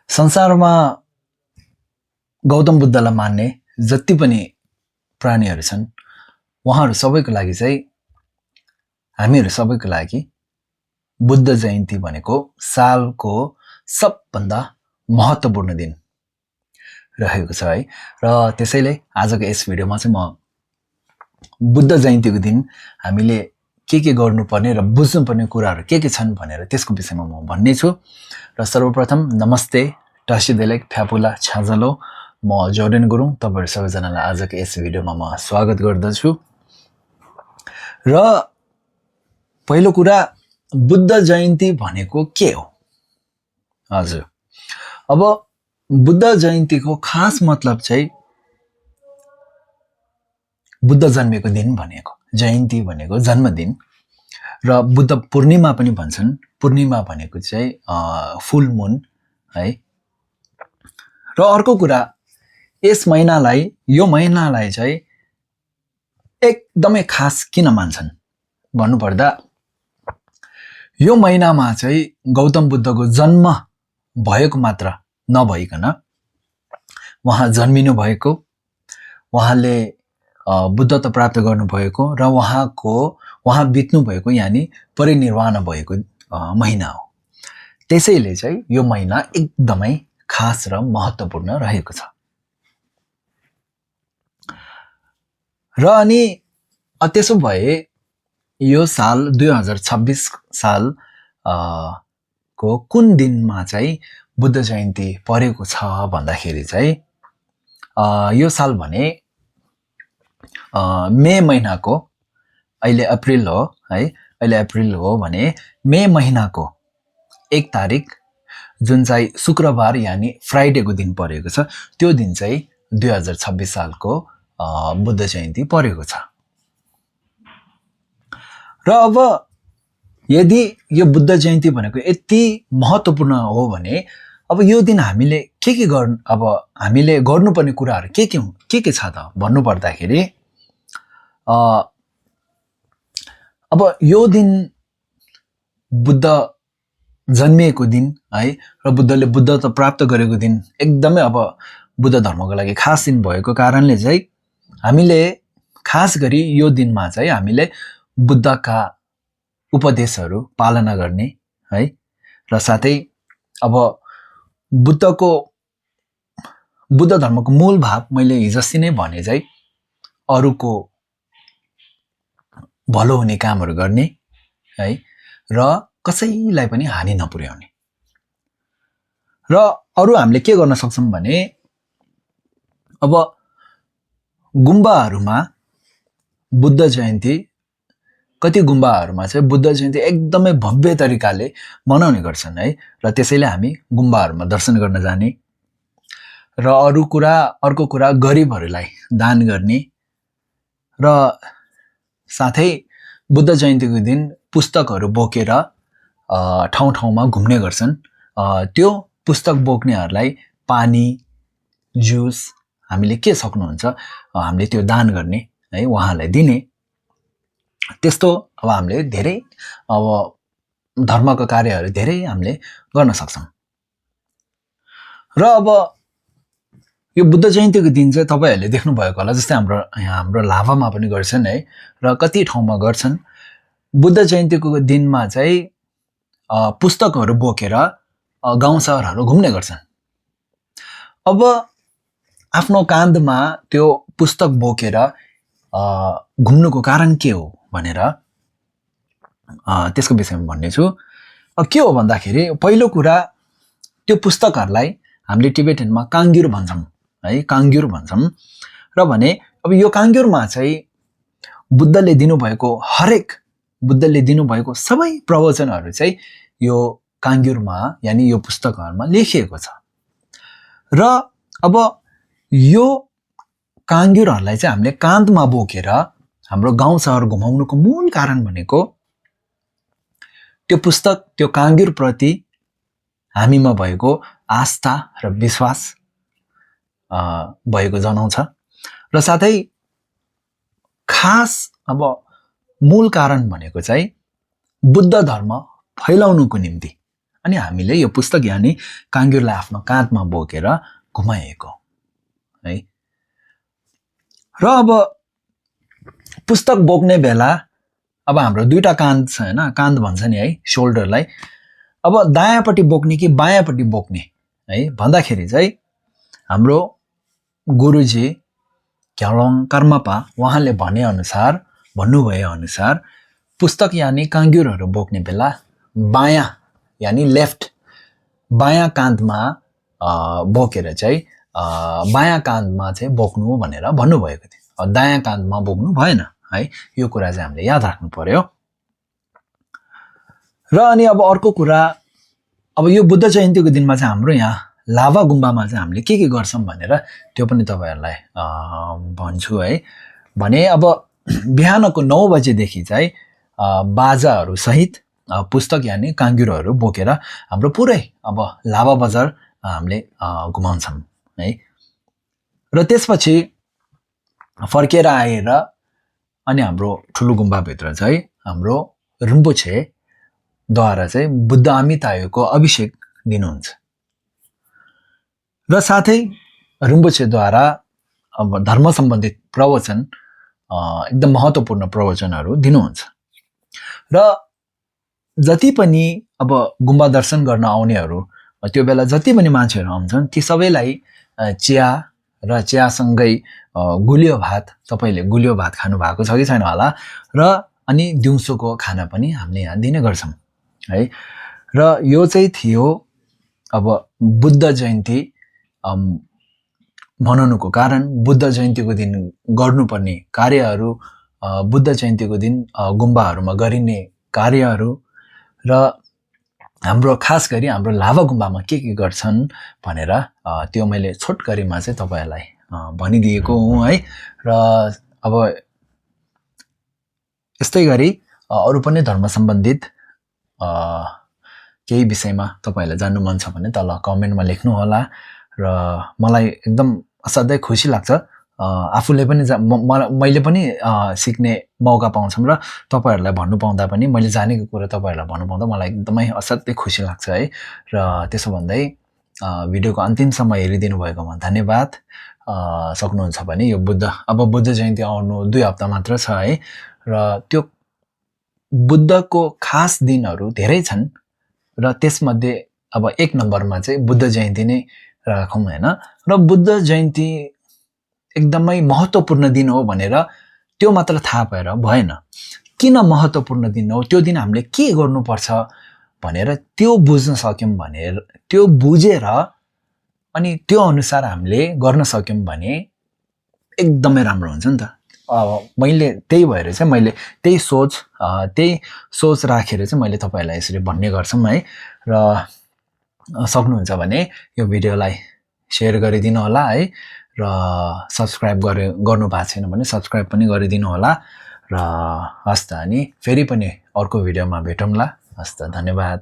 संसारमा गौतम बुद्धलाई मान्ने जति पनि प्राणीहरू छन् उहाँहरू सबैको लागि चाहिँ हामीहरू सबैको लागि बुद्ध जयन्ती भनेको सालको सबभन्दा महत्त्वपूर्ण दिन रहेको छ है। र त्यसैले आजको यस भिडियोमा चाहिँ म बुद्ध जयन्तीको दिन हामीले के गर्नुपर्ने र बुझ्नुपर्ने कुराहरू के छन् भनेर त्यसको विषयमा म भन्ने छु। र सर्वप्रथम नमस्ते टासिदेलेक फ्यापुला छाजलो, म जोर्डेन गुरुङ, तपाईहरु सबैजनालाई आजको यस भिडियोमा म स्वागत गर्दछु। र पहिलो कुरा, बुद्ध जयन्ती भनेको के हो? हजुर, अब बुद्ध जयन्तीको खास मतलब चाहिँ बुद्ध जन्मेको दिन भनेको, जयन्ती भनेको जन्मदिन, र बुद्ध पूर्णिमा पनि भन्छन्। पूर्णिमा भनेको चाहिँ फुल मुन है। र अर्को कुरा, यो महिनालाई चाहिँ एकदमै खास किन मान्छन् भन्नुपर्दा, यो महिनामा चाहिँ गौतम बुद्धको जन्म भएको मात्र नभइकन उहाँ जन्मिनु भएको, उहाँले बुद्धत्व प्राप्त गर्नुभएको र उहाँ बित्नु भएको यानि परिनिर्वाण भएको महिना हो। त्यसैले चाहिँ यो महिना एकदमै खास र महत्त्वपूर्ण रहेको छ। र अनि त्यसो भए यो साल 2026 साल को कुन दिनमा चाहिँ बुद्ध जयन्ती परेको छ भन्दाखेरि चाहिँ यो साल भने मे महिनाको, अहिले अप्रिल हो है, अहिले अप्रिल हो भने मे महिनाको 1 तारिक जुन चाहिँ शुक्रबार यानि फ्राइडेको दिन परेको छ, त्यो दिन चाहिँ 2026 सालको बुद्ध जयन्ती परेको छ। र अब यदि यो बुद्ध जयन्ती भनेको यति महत्त्वपूर्ण हो भने अब यो दिन हामीले हामीले गर्नुपर्ने कुराहरू के छ त भन्नु पर्दाखेरि, अब यो दिन बुद्ध जन्मिएको दिन है, र बुद्धले बुद्धत्व प्राप्त गरेको दिन एकदमै अब बुद्ध धर्मको लागि खास दिन भएको कारणले चाहिँ हामीले खास गरी यो दिनमा चाहिँ हामीले बुद्धका उपदेशहरू पालना गर्ने है। र साथै अब बुद्ध धर्मको मूल भाव मैले हिजोस्ति नै भने चाहिँ अरूको भलो हुने कामहरू गर्ने है, र कसैलाई पनि हानि नपुर्याउने। र अरू हामीले के गर्न सक्छौँ भने, अब गुम्बाहरूमा बुद्ध जयन्ती, कति गुम्बाहरूमा चाहिँ बुद्ध जयन्ती एकदमै भव्य तरिकाले मनाउने गर्छन् है। र त्यसैले हामी गुम्बाहरूमा दर्शन गर्न जाने, र अर्को कुरा गरिबहरूलाई दान गर्ने, र साथै बुद्ध जयन्तीको दिन पुस्तकहरू बोकेर ठाउँ ठाउँमा घुम्ने गर्छन्। त्यो पुस्तक बोक्नेहरूलाई पानी, जुस, हामीले के सक्नुहुन्छ हामीले त्यो दान गर्ने है, उहाँलाई दिने। त्यस्तो अब हामीले धेरै धर्मको कार्यहरू धेरै हामीले गर्न सक्छौँ। र अब यो बुद्ध जयन्तीको दिन चाहिँ तपाईहरूले देख्नु भएको होला, जस्तै हाम्रो लाभामा पनि गर्छन् है, र कति ठाउँमा गर्छन्। बुद्ध जयन्तीको दिनमा चाहिँ पुस्तकहरू बोकेर गाउँ सहरहरू घुम्ने गर्छन्। अब आफ्नो काँधमा त्यो पुस्तक बोकेर घुम्नुको कारण के हो भनेर त्यसको विषयमा भन्ने छु। के हो भन्दाखेरि, पहिलो कुरा, त्यो पुस्तकहरूलाई हामीले टिबेटनमा काङ्ग्युर भन्छौँ है, काङ्ग्युर भन्छौँ। र भने अब यो काङ्ग्युरमा चाहिँ बुद्धले दिनुभएको सबै प्रवचनहरू चाहिँ यो काङ्ग्युरमा यानि यो पुस्तकहरूमा लेखिएको छ। र अब यो काङ्ग्युरहरूलाई चाहिँ हामीले काँधमा बोकेर हाम्रो गाउँ सहर घुमाउनुको मूल कारण भनेको त्यो पुस्तक, त्यो काङ्ग्युर प्रति हामीमा भएको आस्था र विश्वास भएको जनाउँछ। र साथै खास अब मूल कारण भनेको चाहिँ बुद्ध धर्म फैलाउनुको निम्ति अनि हामीले यो पुस्तक यानि काङ्ग्युरलाई आफ्नो काँधमा बोकेर घुमाइएको है। र अब पुस्तक बोक्ने बेला अब हाम्रो दुईटा काँध छ हैन, काँध भन्छ नि है शोल्डरलाई। अब दायाँपट्टि बोक्ने कि बायाँपट्टि बोक्ने है भन्दाखेरि चाहिँ हाम्रो गुरुजी घ्यालङ कर्मपा उहाँले भन्नुभए अनुसार पुस्तक यानि काङ्ग्युरहरू बोक्ने बेला बायाँ यानि लेफ्ट बायाँ काँधमा बोकेर चाहिँ बायाँ काँधमा चाहिँ बोक्नु भनेर भन्नुभएको थियो। दायाँ काँधमा बोक्नु भएन है, यो कुरा चाहिँ हामीले याद राख्नु पर्यो। र अनि अब अर्को कुरा, अब यो बुद्ध जयन्तीको दिनमा चाहिँ हाम्रो यहाँ लाभा गुम्बामा चाहिँ हामीले के गर्छौँ भनेर त्यो पनि तपाईँहरूलाई भन्छु है। भने अब बिहानको 9 बजेदेखि चाहिँ बाजाहरू सहित पुस्तक यानि काङ्ग्युरहरू बोकेर हाम्रो पुरै अब लाभा बजार हामीले घुमाउँछौँ है। र त्यसपछि फर्केर आएर अनि हाम्रो ठुलो गुम्बाभित्र चाहिँ हाम्रो रिम्पोछेद्वारा चाहिँ बुद्ध आमितायोको अभिषेक दिनुहुन्छ। र साथै रिम्पोछेद्वारा अब धर्म सम्बन्धित प्रवचन एकदम महत्त्वपूर्ण प्रवचनहरू दिनुहुन्छ। र जति पनि अब गुम्बा दर्शन गर्न आउनेहरू त्यो बेला जति पनि मान्छेहरू आउँछन् ती सबैलाई चिया र चियासँगै गुलियो भात, तपाईँले गुलियो भात खानु भएको छ कि छैन होला, र अनि दिउँसोको खाना पनि हामीले यहाँ दिने गर्छौँ है। र यो चाहिँ थियो अब बुद्ध जयन्ती मनाउनुको कारण, बुद्ध जयन्तीको दिन गर्नुपर्ने कार्यहरू, बुद्ध जयन्तीको दिन गुम्बाहरूमा गरिने कार्यहरू, र हाम्रो खास गरी हाम्रो लाभा गुम्बामा के गर्छन् भनेर त्यो मैले छोटकरीमा चाहिँ तपाईँहरूलाई भनिदिएको हुँ है। र अब यस्तै गरी अरू पनि धर्म सम्बन्धित केही विषयमा तपाईँहरूलाई जान्नु मन छ भने तल कमेन्टमा लेख्नु होला। र मलाई एकदम असाध्यै खुसी लाग्छ, आफूले पनि मैले पनि सिक्ने मौका पाउँछौँ र तपाईँहरूलाई भन्नु पाउँदा पनि, मैले जानेको कुरा तपाईँहरूलाई भन्नु पाउँदा मलाई एकदमै असाध्यै खुसी लाग्छ है। र त्यसो भन्दै भिडियोको अन्तिमसम्म हेरिदिनु भएकोमा धन्यवाद। सक्नुहुन्छ भने यो बुद्ध जयन्ती आउनु 2 हप्ता मात्र छ है। र त्यो बुद्धको खास दिनहरू धेरै छन् र त्यसमध्ये अब 1 नम्बरमा चाहिँ बुद्ध जयन्ती नै राखौँ हैन। र बुद्ध जयन्ती एकदमै महत्त्वपूर्ण दिन हो भनेर त्यो मात्र थाहा पाएर भएन, किन महत्त्वपूर्ण दिन हो, त्यो दिन हामीले के गर्नुपर्छ भनेर त्यो बुझ्न सक्यौँ भनेर, त्यो बुझेर अनि त्यो अनुसार हामीले गर्न सक्यौँ भने एकदमै राम्रो हुन्छ नि त। मैले त्यही भएर चाहिँ मैले त्यही सोच राखेर चाहिँ मैले तपाईँहरूलाई यसरी भन्ने गर्छौँ है। र सक्नुहुन्छ भने यो भिडियोलाई सेयर गरिदिनु होला है। र सब्सक्राइब गर्नु भएको छैन भने सब्सक्राइब पनि गरिदिनु होला। र हस् त, अनि फेरि पनि अर्को भिडियोमा भेटौँला। हस् त, धन्यवाद।